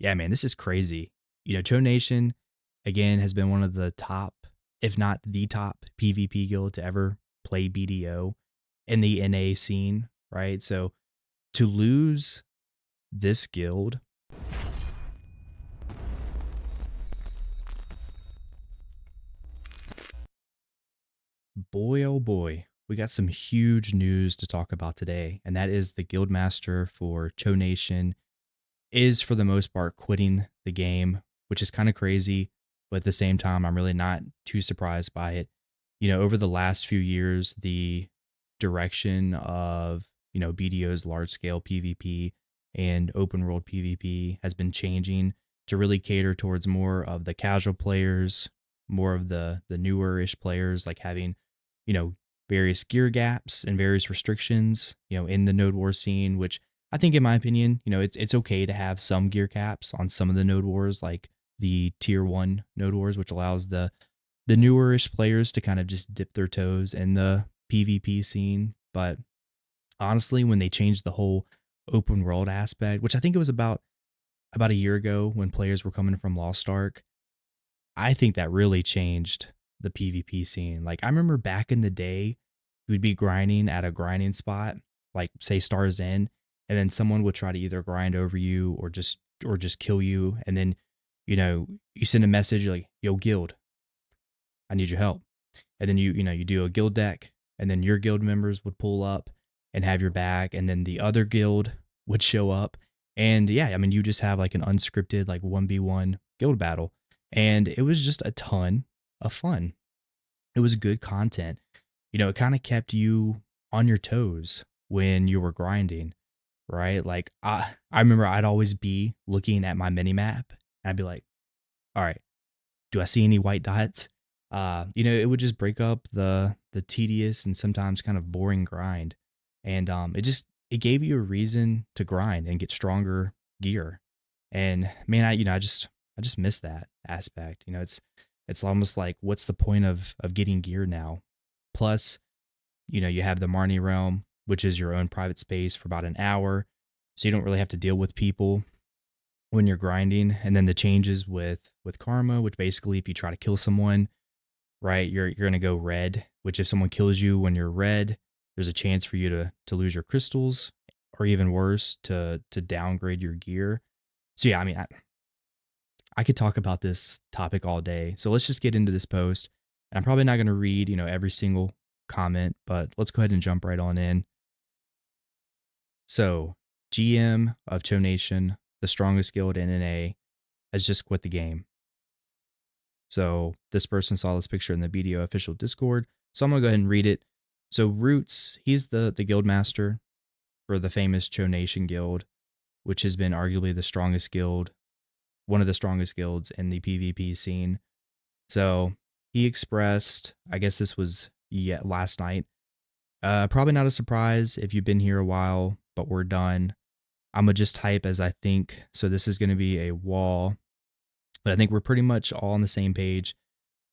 Yeah, man, this is crazy. Chonation, again, has been one of the top, if not the top PvP guild to ever play BDO in the NA scene, right? So to lose this guild, boy, oh boy, we got some huge news to talk about today. And that is the guild master for Chonation is, for the most part, quitting the game, which is kind of crazy. But at the same time, I'm really not too surprised by it. Over the last few years, the direction of, BDO's large scale PvP and open world PvP has been changing to really cater towards more of the casual players, more of the newer-ish players, like having, you know, various gear gaps and various restrictions, in the Node War scene, which I think, in my opinion, it's okay to have some gear caps on some of the Node Wars, like the tier 1 Node Wars, which allows the newerish players to kind of just dip their toes in the PvP scene. But honestly, when they changed the whole open world aspect, which I think it was about a year ago when players were coming from Lost Ark, I think that really changed the PvP scene. Like, I remember back in the day, you'd be grinding at a grinding spot, like say Stars End, and then someone would try to either grind over you or just kill you, and then you send a message, you're like, "Yo, guild, I need your help." And then you do a guild deck, and then your guild members would pull up and have your back, and then the other guild would show up. And yeah, I mean, you just have like an unscripted, like 1v1 guild battle. And it was just a ton of fun. It was good content. It kind of kept you on your toes when you were grinding, right? Like I remember I'd always be looking at my mini map and I'd be like, all right, do I see any white dots? It would just break up the tedious and sometimes kind of boring grind. And it gave you a reason to grind and get stronger gear. And man, I just miss that aspect. It's almost like, what's the point of getting gear now? Plus, you have the Marnie realm, which is your own private space for about an hour. So you don't really have to deal with people when you're grinding. And then the changes with karma, which basically if you try to kill someone, right, you're gonna go red, which if someone kills you when you're red, there's a chance for you to lose your crystals, or even worse, to downgrade your gear. So yeah, I mean, I could talk about this topic all day. So let's just get into this post. And I'm probably not going to read, every single comment, but let's go ahead and jump right on in. So, GM of Chonation, the strongest guild in NA, has just quit the game. So this person saw this picture in the BDO official Discord. So I'm going to go ahead and read it. So Roots, he's the guild master for the famous Chonation guild, which has been arguably the strongest guild, one of the strongest guilds in the PvP scene. So he expressed, I guess this was last night. Probably not a surprise if you've been here a while, but we're done. I'm going to just type as I think. So this is going to be a wall, but I think we're pretty much all on the same page.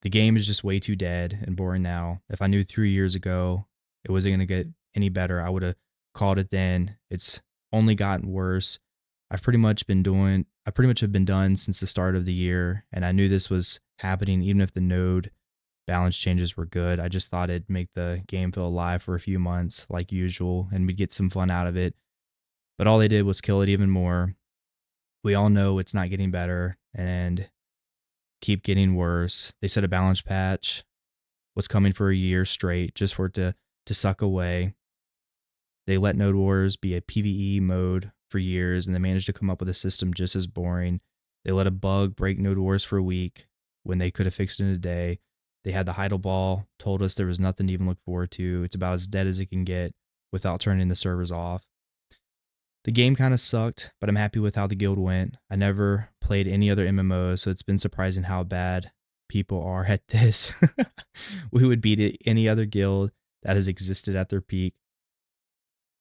The game is just way too dead and boring now. If I knew 3 years ago it wasn't going to get any better, I would have called it then. It's only gotten worse. I pretty much have been done since the start of the year, and I knew this was happening even if the node balance changes were good. I just thought it'd make the game feel alive for a few months like usual, and we'd get some fun out of it. But all they did was kill it even more. We all know it's not getting better and keep getting worse. They said a balance patch was coming for a year straight just for it to suck away. They let Node Wars be a PvE mode for years, and they managed to come up with a system just as boring. They let a bug break Node Wars for a week when they could have fixed it in a day. They had the Heidel Ball, told us there was nothing to even look forward to. It's about as dead as it can get without turning the servers off. The game kind of sucked, but I'm happy with how the guild went. I never played any other MMOs, so it's been surprising how bad people are at this. We would beat any other guild that has existed at their peak,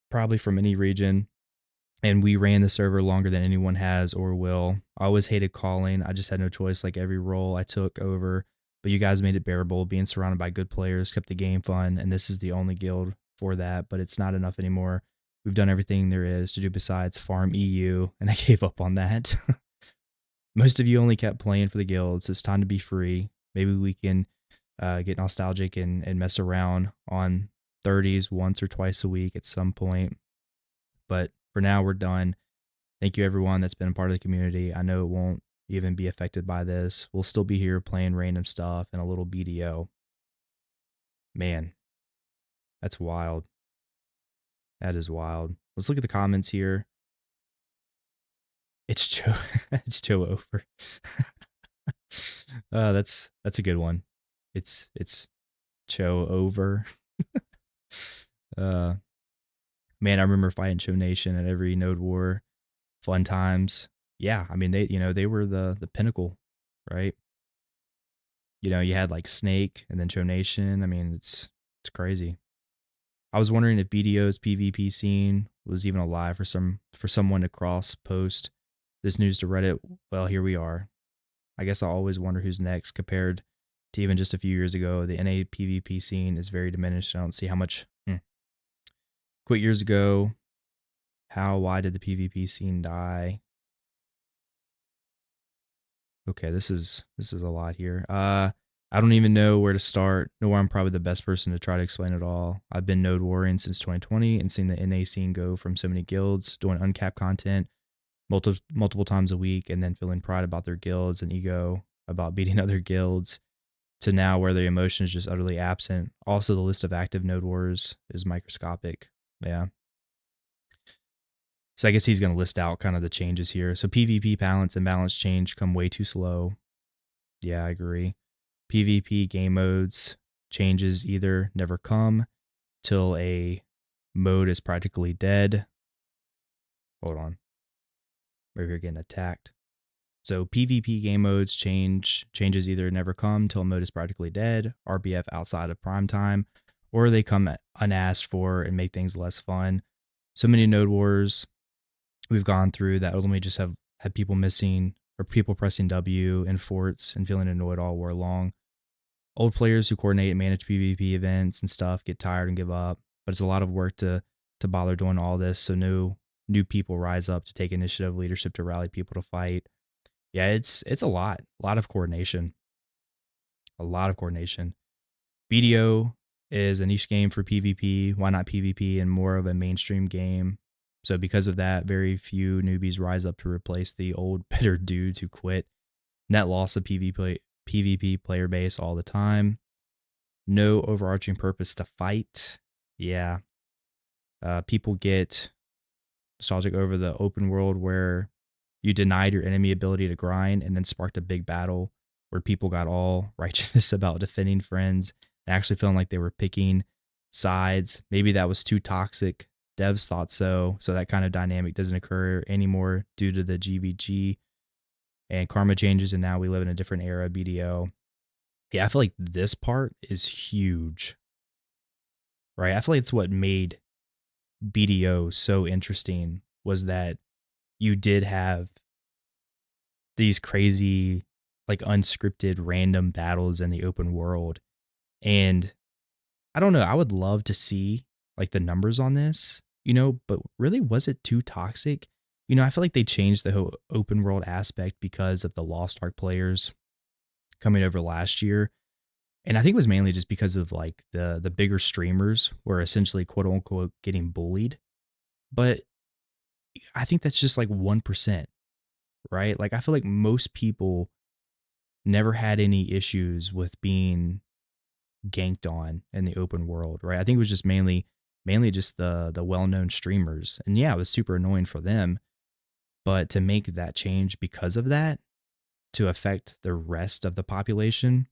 probably from any region, and we ran the server longer than anyone has or will. I always hated calling. I just had no choice, like every role I took over, but you guys made it bearable. Being surrounded by good players kept the game fun, and this is the only guild for that, but it's not enough anymore. We've done everything there is to do besides farm EU, and I gave up on that. Most of you only kept playing for the guilds. It's time to be free. Maybe we can get nostalgic and mess around on 30s once or twice a week at some point. But for now, we're done. Thank you, everyone that's been a part of the community. I know it won't even be affected by this. We'll still be here playing random stuff and a little BDO. Man, that's wild. That is wild. Let's look at the comments here. It's Joe. It's Joe over. That's a good one. It's Cho over. uh, man, I remember fighting Chonation at every Node War. Fun times. Yeah, I mean they were the pinnacle, right? You had like Snake and then Chonation. I mean, it's crazy. I was wondering if BDO's PvP scene was even alive for someone to cross post this news to Reddit. Well, here we are. I guess I always wonder who's next compared to even just a few years ago. The NA PvP scene is very diminished. I don't see how much. Quit years ago. Why did the PvP scene die? Okay, this is a lot here. I don't even know where to start, nor I'm probably the best person to try to explain it all. I've been node warring since 2020 and seen the NA scene go from so many guilds doing uncapped content multiple times a week and then feeling pride about their guilds and ego about beating other guilds to now where their emotion is just utterly absent. Also, the list of active node wars is microscopic. Yeah. So I guess he's going to list out kind of the changes here. So PvP balance and balance change come way too slow. Yeah, I agree. PvP game modes changes either never come till a mode is practically dead. Hold on. Maybe you're getting attacked. So PvP game modes changes either never come till a mode is practically dead, RBF outside of prime time, or they come unasked for and make things less fun. So many node wars we've gone through that only just have had people missing or people pressing W in forts and feeling annoyed all war long. Old players who coordinate and manage PvP events and stuff get tired and give up, but it's a lot of work to bother doing all this. So new people rise up to take initiative, leadership to rally people to fight. Yeah, it's a lot of coordination, a lot of coordination. BDO is a niche game for PvP. Why not PvP and more of a mainstream game? So because of that, very few newbies rise up to replace the old bitter dudes who quit. Net loss of PvP player base all the time. No overarching purpose to fight. Yeah. People get nostalgic over the open world where you denied your enemy ability to grind and then sparked a big battle where people got all righteous about defending friends and actually feeling like they were picking sides. Maybe that was too toxic. Devs thought so. So that kind of dynamic doesn't occur anymore due to the GVG and karma changes. And now we live in a different era, BDO. Yeah, I feel like this part is huge, right? I feel like it's what made BDO so interesting was that you did have these crazy, like unscripted random battles in the open world. And I don't know, I would love to see like the numbers on this, but really was it too toxic? I feel like they changed the whole open world aspect because of the Lost Ark players coming over last year. And I think it was mainly just because of like the bigger streamers were essentially quote unquote getting bullied. But I think that's just like 1%, right? Like I feel like most people never had any issues with being ganked on in the open world, right? I think it was just mainly just the well-known streamers. And yeah, it was super annoying for them, but to make that change because of that to affect the rest of the population,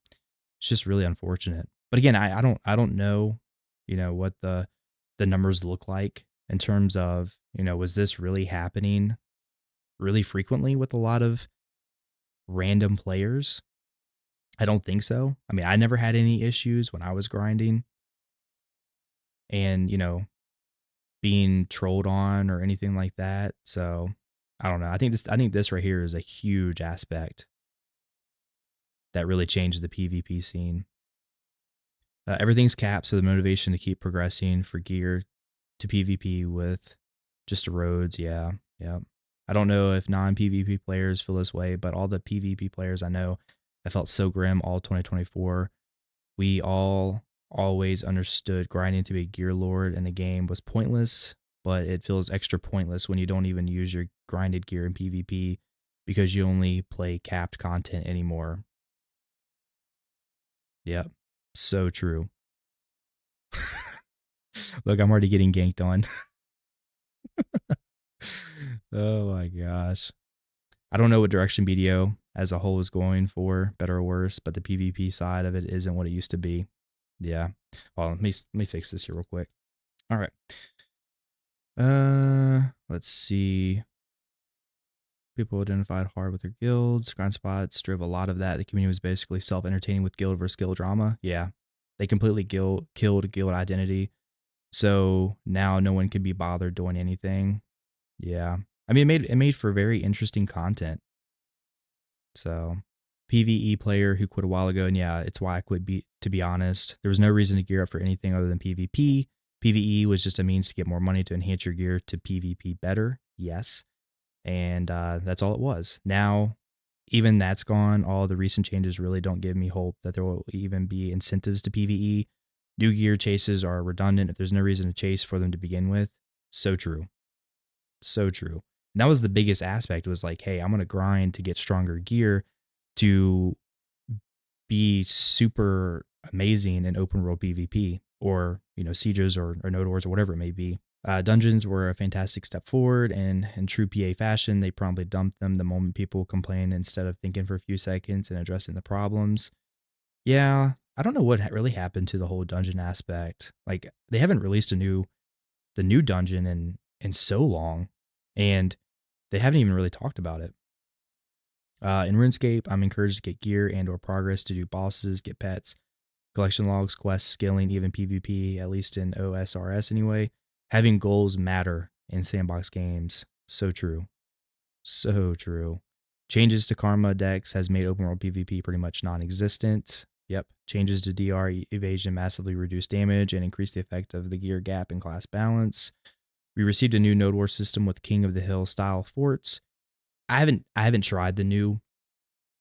it's just really unfortunate. But again, I don't know, what the numbers look like in terms of, was this really happening really frequently with a lot of random players? I don't think so. I mean, I never had any issues when I was grinding and, being trolled on or anything like that. So I don't know. I think this right here is a huge aspect that really changed the PvP scene. Everything's capped, so the motivation to keep progressing for gear to PvP with just roads. Yeah. Yeah. I don't know if non-PvP players feel this way, but all the PvP players I know, I felt so grim all 2024. We all always understood grinding to be a gear lord in a game was pointless, but it feels extra pointless when you don't even use your grinded gear in PvP because you only play capped content anymore. Yep. So true. Look, I'm already getting ganked on. Oh my gosh. I don't know what direction BDO as a whole is going for, better or worse, but the PvP side of it isn't what it used to be. Yeah. Well, let me fix this here real quick. All right. Let's see. People identified hard with their guilds. Grind spots drove a lot of that. The community was basically self-entertaining with guild versus guild drama. Yeah. They completely killed guild identity. So now no one can be bothered doing anything. Yeah. I mean, it made for very interesting content. So, PvE player who quit a while ago, and yeah, it's why I quit. To be honest, there was no reason to gear up for anything other than PvP. PvE was just a means to get more money to enhance your gear to PvP better. Yes, and that's all it was. Now, even that's gone. All the recent changes really don't give me hope that there will even be incentives to PvE. New gear chases are redundant if there's no reason to chase for them to begin with. So true. So true. And that was the biggest aspect was like, hey, I'm going to grind to get stronger gear to be super amazing in open world PvP or, sieges or node wars or whatever it may be. Dungeons were a fantastic step forward, and in true PA fashion, they promptly dumped them the moment people complained instead of thinking for a few seconds and addressing the problems. Yeah, I don't know what really happened to the whole dungeon aspect. Like they haven't released the new dungeon in so long, and they haven't even really talked about it. In RuneScape, I'm encouraged to get gear and or progress to do bosses, get pets, collection logs, quests, scaling, even PvP, at least in OSRS anyway. Having goals matter in sandbox games. So true. So true. Changes to Karma decks has made open world PvP pretty much non-existent. Yep. Changes to DR evasion massively reduce damage and increase the effect of the gear gap and class balance. We received a new node war system with King of the Hill style forts. I haven't tried the new,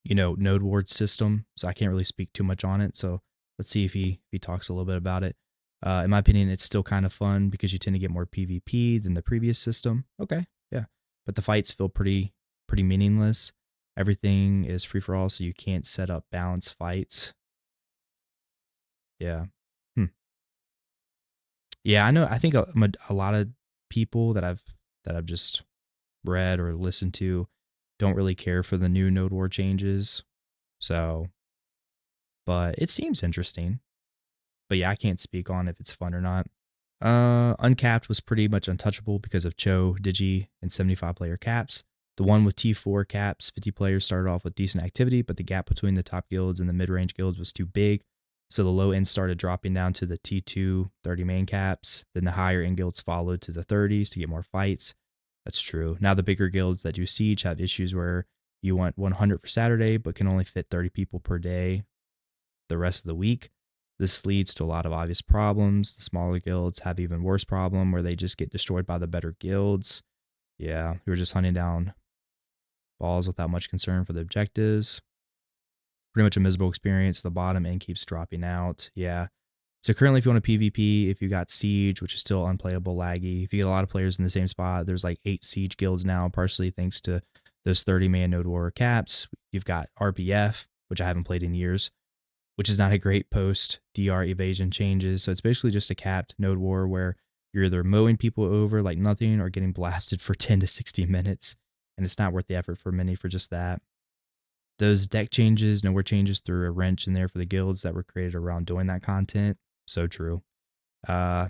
node ward system, so I can't really speak too much on it. So let's see if he talks a little bit about it. In my opinion, it's still kind of fun because you tend to get more PvP than the previous system. Okay, yeah, but the fights feel pretty meaningless. Everything is free for all, so you can't set up balanced fights. Yeah, hmm. Yeah, I know. I think a lot of people that I've just read or listened to don't really care for the new node war changes. So, but it seems interesting. But yeah, I can't speak on if it's fun or not. Uncapped was pretty much untouchable because of Cho, Digi, and 75 player caps. The one with T4 caps, 50 players started off with decent activity, but the gap between the top guilds and the mid range guilds was too big. So the low end started dropping down to the T2 30 main caps. Then the higher end guilds followed to the 30s to get more fights. That's true. Now the bigger guilds that do siege have issues where you want 100 for Saturday, but can only fit 30 people per day the rest of the week. This leads to a lot of obvious problems. The smaller guilds have even worse problem where they just get destroyed by the better guilds. Yeah, who are just hunting down balls without much concern for the objectives. Pretty much a miserable experience. The bottom end keeps dropping out. Yeah. So currently, if you want a PvP, if you got Siege, which is still unplayable, laggy, if you get a lot of players in the same spot, there's like 8 Siege guilds now, partially thanks to those 30-man Node War caps. You've got RPF, which I haven't played in years, which is not a great post DR evasion changes. So it's basically just a capped Node War where you're either mowing people over like nothing or getting blasted for 10 to 60 minutes. And it's not worth the effort for many for just that. Those deck changes, nowhere changes threw a wrench in there for the guilds that were created around doing that content. So true. Uh,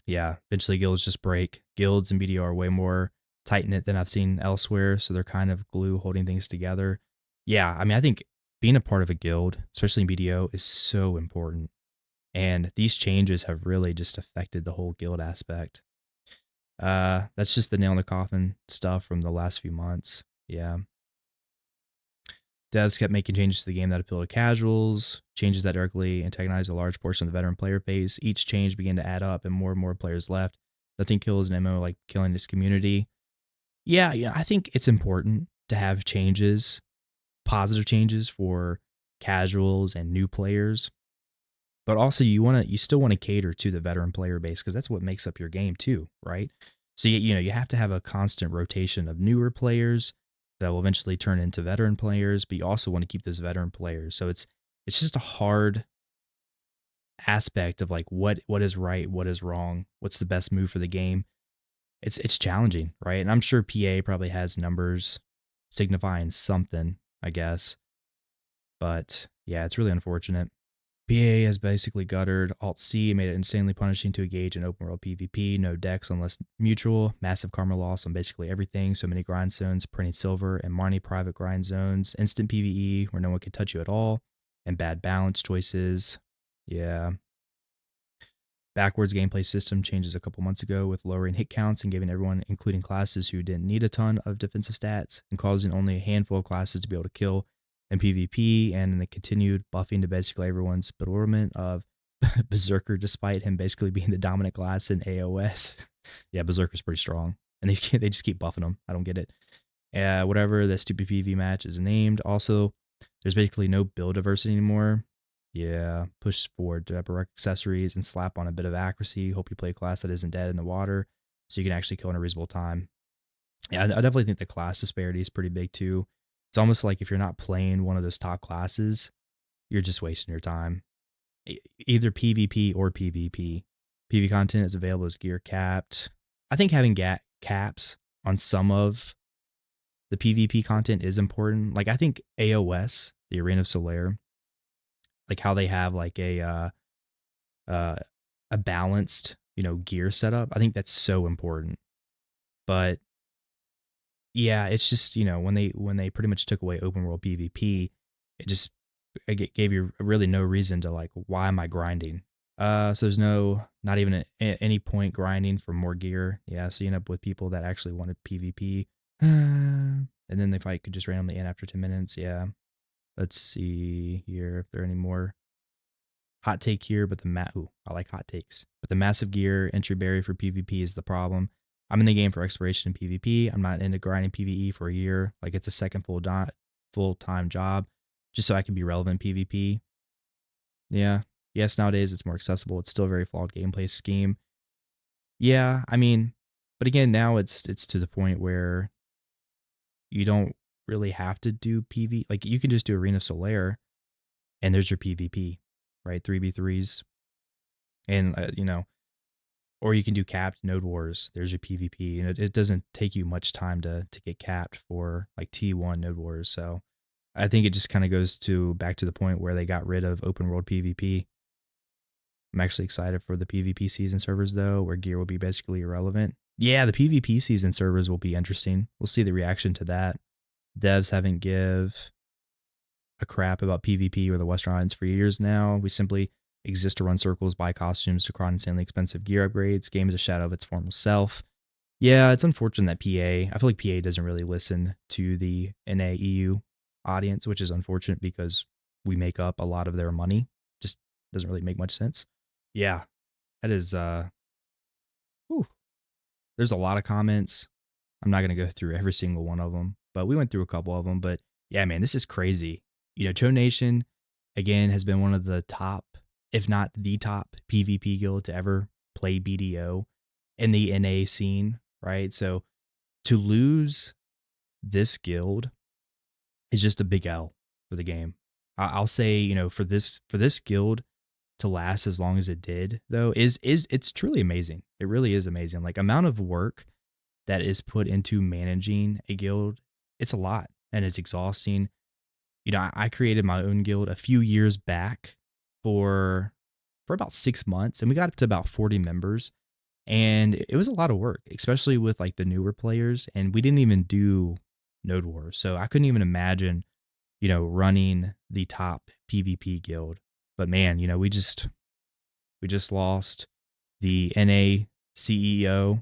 yeah, eventually guilds just break. Guilds and BDO are way more tight knit than I've seen elsewhere. So they're kind of glue holding things together. Yeah, I mean, I think being a part of a guild, especially in BDO, is so important. And these changes have really just affected the whole guild aspect. That's just the nail in the coffin stuff from the last few months. Yeah. Devs kept making changes to the game that appeal to casuals, changes that directly antagonize a large portion of the veteran player base. Each change began to add up, and more players left. Nothing kills an MMO like killing its community. Yeah, yeah, I think it's important to have changes, positive changes for casuals and new players, but also you still want to cater to the veteran player base because that's what makes up your game too, right? So you have to have a constant rotation of newer players that will eventually turn into veteran players, but you also want to keep those veteran players. So it's just a hard aspect of like what is right, what is wrong, what's the best move for the game. It's challenging, right? And I'm sure PA probably has numbers signifying something, I guess. But yeah, it's really unfortunate. PA has basically guttered Alt C, made it insanely punishing to engage in open world PvP, no decks unless mutual, massive karma loss on basically everything, so many grind zones, printing silver, and Marnie private grind zones, instant PvE where no one can touch you at all, and bad balance choices. Yeah, backwards gameplay system changes a couple months ago with lowering hit counts and giving everyone, including classes who didn't need a ton of defensive stats, and causing only a handful of classes to be able to kill in PvP, and then the continued buffing to basically everyone's bewilderment of Berserker, despite him basically being the dominant class in AOS. Yeah, Berserker's pretty strong, and they just keep buffing him. I don't get it. Whatever the stupid PvP match is named. Also, there's basically no build diversity anymore. Yeah, push forward to upper accessories and slap on a bit of accuracy. Hope you play a class that isn't dead in the water so you can actually kill in a reasonable time. Yeah, I definitely think the class disparity is pretty big too. It's almost like if you're not playing one of those top classes, you're just wasting your time. Either PvP or PvP. PvP content is available as gear capped. I think having caps on some of the PvP content is important. Like I think AOS, the Arena of Solaire, like how they have like uh, a balanced, gear setup. I think that's so important. But yeah, it's just, when they pretty much took away open world PvP, it gave you really no reason to like, why am I grinding? So there's not even any point grinding for more gear. Yeah, so you end up with people that actually wanted PvP. And then the fight could just randomly end after 10 minutes. Yeah. Let's see here if there are any more hot take here, but I like hot takes. But the massive gear entry barrier for PvP is the problem. I'm in the game for exploration and PvP. I'm not into grinding PvE for a year. Like it's a second full time job, just so I can be relevant in PvP. Yeah. Yes, nowadays it's more accessible. It's still a very flawed gameplay scheme. Yeah, I mean, but again, now it's to the point where you don't really have to do PvP. Like you can just do Arena of Solaire and there's your PvP, right? 3v3s. And or you can do capped node wars. There's your PvP, and it doesn't take you much time to get capped for like T1 node wars. So I think it just kind of goes back to the point where they got rid of open world PvP. I'm actually excited for the PvP season servers though, where gear will be basically irrelevant. Yeah, the PvP season servers will be interesting. We'll see the reaction to that. Devs haven't give a crap about PvP or the Western Islands for years now. We simply exist to run circles, buy costumes, to crawl insanely expensive gear upgrades. Game is a shadow of its former self. Yeah, it's unfortunate that I feel like PA doesn't really listen to the NAEU audience, which is unfortunate because we make up a lot of their money. Just doesn't really make much sense. Yeah, that is, whew, there's a lot of comments. I'm not going to go through every single one of them, but we went through a couple of them. But yeah, man, this is crazy. Chonation, again, has been one of the top, if not the top PvP guild to ever play BDO in the NA scene, right? So to lose this guild is just a big L for the game. I'll say, for this guild to last as long as it did, though, is it's truly amazing. It really is amazing. Like amount of work that is put into managing a guild, it's a lot and it's exhausting. I created my own guild a few years back for about 6 months, and we got up to about 40 members, and it was a lot of work, especially with like the newer players. And we didn't even do Node Wars, so I couldn't even imagine, running the top PvP guild. But man, we just lost the NA CEO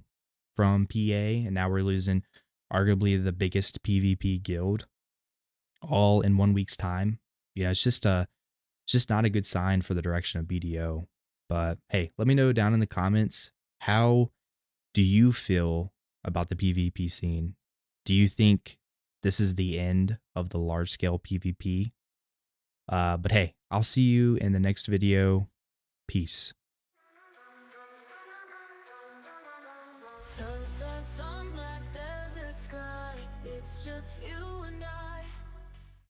from PA, and now we're losing arguably the biggest PvP guild all in 1 week's time. It's just not a good sign for the direction of BDO. But hey, let me know down in the comments, how do you feel about the PvP scene? Do you think this is the end of the large scale PvP? But hey, I'll see you in the next video. Peace. Sunsets on black desert sky. It's just you and I.